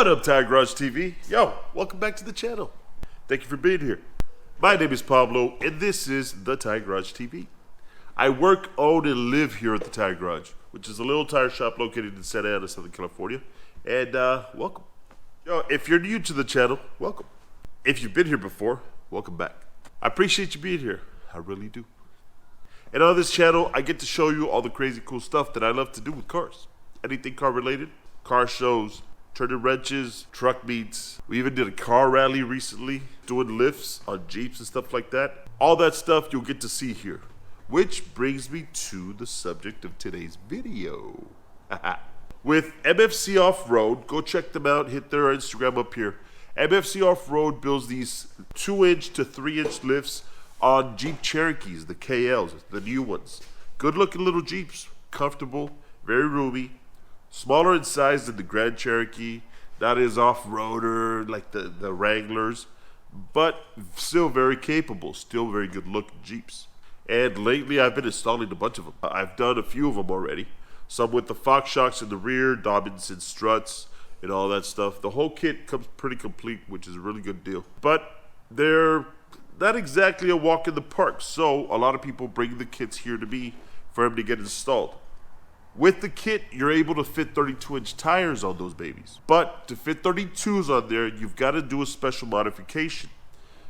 What up, Tire Garage TV? Yo, welcome back to the channel. Thank you for being here. My name is Pablo, and this is the Tire Garage TV. I work, own, and live here at the Tire Garage, which is a little tire shop located in Santa Ana, Southern California. And welcome. Yo, if you're new to the channel, welcome. If you've been here before, welcome back. I appreciate you being here. I really do. And on this channel, I get to show you all the crazy cool stuff that I love to do with cars. Anything car related, car shows, turning wrenches, truck meets. We even did a car rally recently, doing lifts on Jeeps and stuff like that. All that stuff you'll get to see here. Which brings me to the subject of today's video. With MFC Off-road, go check them out, hit their Instagram up here. MFC Off-road builds these 2-inch to 3-inch lifts on Jeep Cherokees, the KLs, the new ones. Good looking little Jeeps, comfortable, very roomy, smaller in size than the Grand Cherokee, not as off-roader like the Wranglers, but still very capable, still very good looking Jeeps. And lately I've been installing a bunch of them. I've done a few of them already. Some with the Fox shocks in the rear, Dobinson struts, and all that stuff. The whole kit comes pretty complete, which is a really good deal. But they're not exactly a walk in the park, so a lot of people bring the kits here to me for them to get installed. With the kit, you're able to fit 32-inch tires on those babies. But to fit 32s on there, you've got to do a special modification.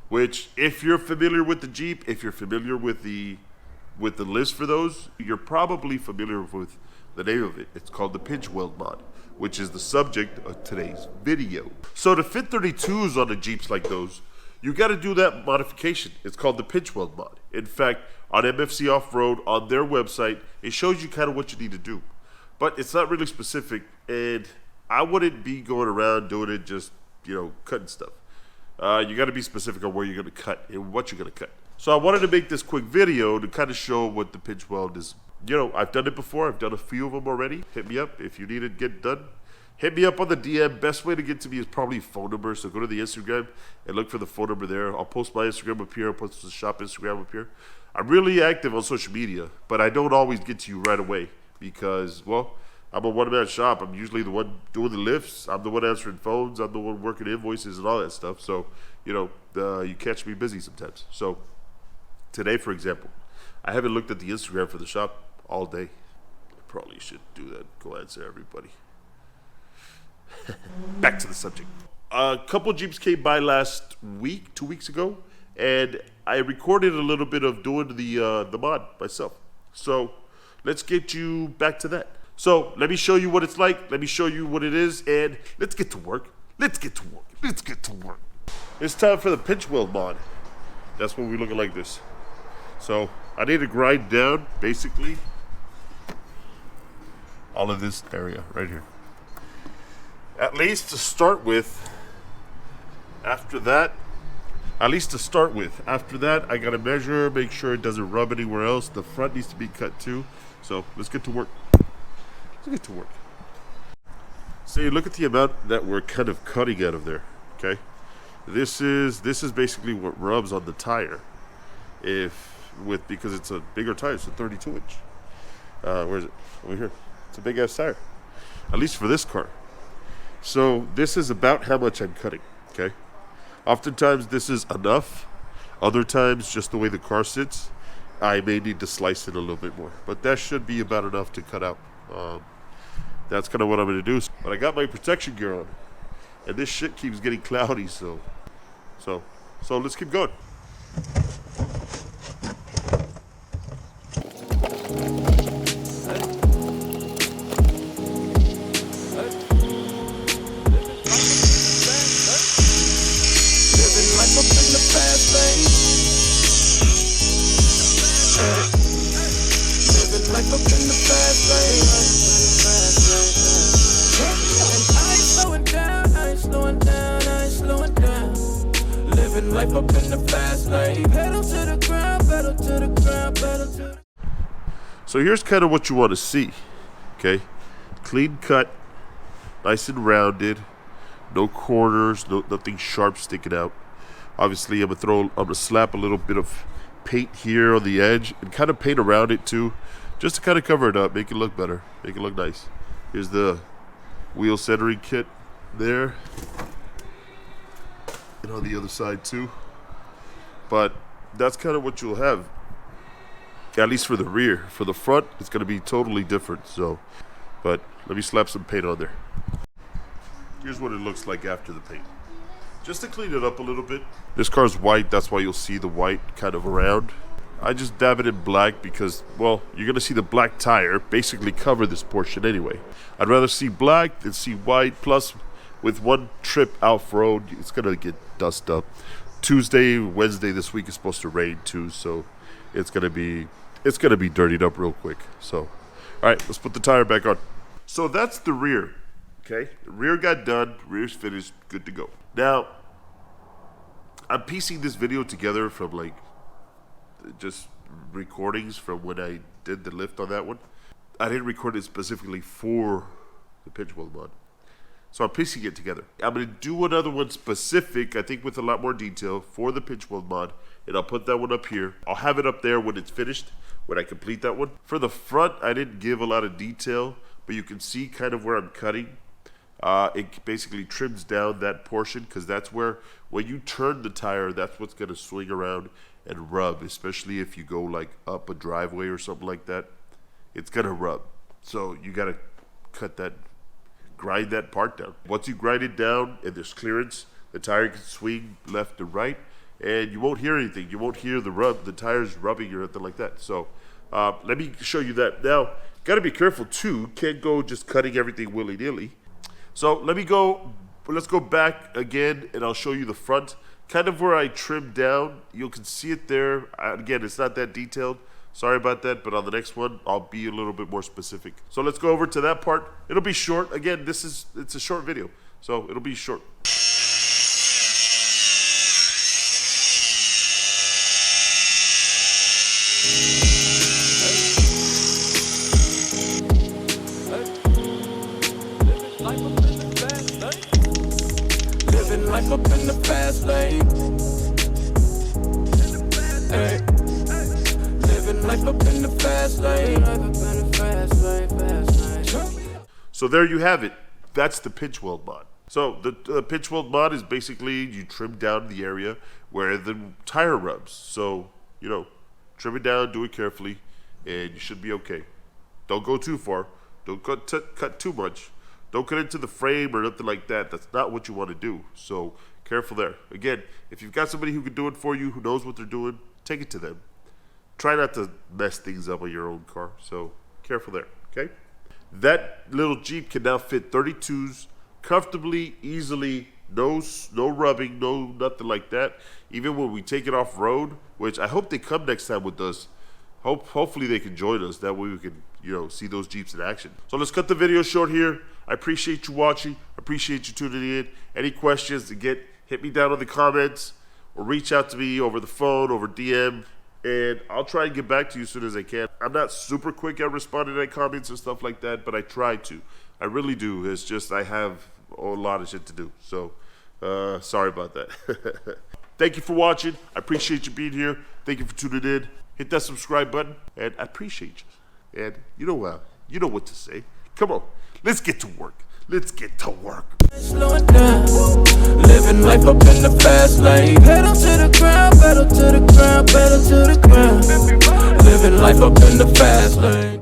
Which, if you're familiar with the Jeep, if you're familiar with the list for those, you're probably familiar with the name of it. It's called the Pinch Weld Mod, which is the subject of today's video. So to fit 32s on the Jeeps like those, you got to do that modification. It's called the Pinch Weld Mod. In fact, on MFC Off-road, on their website, it shows you kind of what you need to do. But it's not really specific, and I wouldn't be going around doing it just, cutting stuff. You got to be specific on where you're going to cut and what you're going to cut. So I wanted to make this quick video to kind of show what the pinch weld is. I've done it before. I've done a few of them already. Hit me up if you need it get done. Hit me up on the DM. Best way to get to me is probably phone number. So go to the Instagram and look for the phone number there. I'll post my Instagram up here. I'll post the shop Instagram up here. I'm really active on social media, but I don't always get to you right away because, well, I'm a one-man shop. I'm usually the one doing the lifts. I'm the one answering phones. I'm the one working invoices and all that stuff. So, you catch me busy sometimes. So today, for example, I haven't looked at the Instagram for the shop all day. I probably should do that. Go answer everybody. Back to the subject. A couple Jeeps came by last week, 2 weeks ago, and I recorded a little bit of doing the mod myself. So let's get you back to that. So let me show you what it's like. Let me show you what it is, and let's get to work. Let's get to work. Let's get to work. It's time for the Pinch Weld Mod. That's when we're looking like this. So I need to grind down, basically, all of this area right here. At least to start with. After that, I gotta measure, make sure it doesn't rub anywhere else. The front needs to be cut too. So let's get to work. So you look at the amount that we're kind of cutting out of there. Okay, this is basically what rubs on the tire. Because it's a bigger tire, it's a 32-inch. Where is it? Over here. It's a big ass tire, at least for this car. So this is about how much I'm cutting. Okay. Oftentimes this is enough. Other times, just the way the car sits, I may need to slice it a little bit more. But that should be about enough to cut out. That's kind of what I'm going to do. But I got my protection gear on. And this shit keeps getting cloudy, so let's keep going. Life up in the fast lane. Pedal to the ground, pedal to the ground, pedal to the... So here's kind of what you want to see. Okay, clean cut, nice and rounded, no corners, nothing sharp sticking out. Obviously, I'm gonna slap a little bit of paint here on the edge and kind of paint around it too, just to kind of cover it up, make it look better, make it look nice. Here's the wheel centering kit. there, and on the other side too. But that's kind of what you'll have, at least for the rear. For the front, it's going to be totally different. So, but let me slap some paint on there. Here's what it looks like after the paint. Just to clean it up a little bit. This car's white, that's why you'll see the white kind of around. I just dab it in black because, well, you're going to see the black tire basically cover this portion anyway. I'd rather see black than see white. Plus, with one trip off-road, it's going to get dust up. Tuesday, Wednesday this week is supposed to rain too, so it's going to be dirtied up real quick. So, all right, let's put the tire back on. So that's the rear. Okay, the rear got done, rear's finished, good to go. Now, I'm piecing this video together from like just recordings from when I did the lift on that one. I didn't record it specifically for the Pinch Weld Mod, so I'm piecing it together. I'm going to do another one specific, I think with a lot more detail, for the Pinch Weld Mod, and I'll put that one up here. I'll have it up there when it's finished, when I complete that one. For the front, I didn't give a lot of detail, but you can see kind of where I'm cutting. It basically trims down that portion because that's where, when you turn the tire, that's what's going to swing around and rub, especially if you go like up a driveway or something like that. It's going to rub. So you got to cut that, grind that part down. Once you grind it down and there's clearance, the tire can swing left to right and you won't hear anything. You won't hear the tires rubbing or anything like that. So let me show you that. Now, got to be careful too. Can't go just cutting everything willy-nilly. So let's go back again and I'll show you the front. Kind of where I trimmed down, you can see it there. Again, it's not that detailed. Sorry about that, but on the next one, I'll be a little bit more specific. So let's go over to that part. It'll be short. Again, it's a short video, so it'll be short. Living life up in the fast lane. Hey. Living life up in the fast lane. So there you have it. That's the Pinch Weld Mod. So the Pinch Weld Mod is basically you trim down the area where the tire rubs. So, you know, trim it down, do it carefully, and you should be okay. Don't go too far. Don't cut too much. Don't cut into the frame or nothing like that. That's not what you want to do. So careful there. Again, if you've got somebody who can do it for you, who knows what they're doing, take it to them. Try not to mess things up on your own car. So careful there, okay? That little Jeep can now fit 32s comfortably, easily, no rubbing, no nothing like that. Even when we take it off road, which I hope they come next time with us. Hopefully they can join us. That way we can, you know, see those Jeeps in action. So let's cut the video short here. I appreciate you watching. I appreciate you tuning in. Any questions, again, hit me down in the comments or reach out to me over the phone, over DM, and I'll try and get back to you as soon as I can. I'm not super quick at responding to comments and stuff like that, but I try to. I really do. It's just I have a lot of shit to do. So sorry about that. Thank you for watching. I appreciate you being here. Thank you for tuning in. Hit that subscribe button, and I appreciate you. And you know what to say. Come on, let's get to work. Let's get to work. Slowing down, living life up in the fast lane. Pedal to the ground, pedal to the ground, pedal to the ground. Living life up in the fast lane.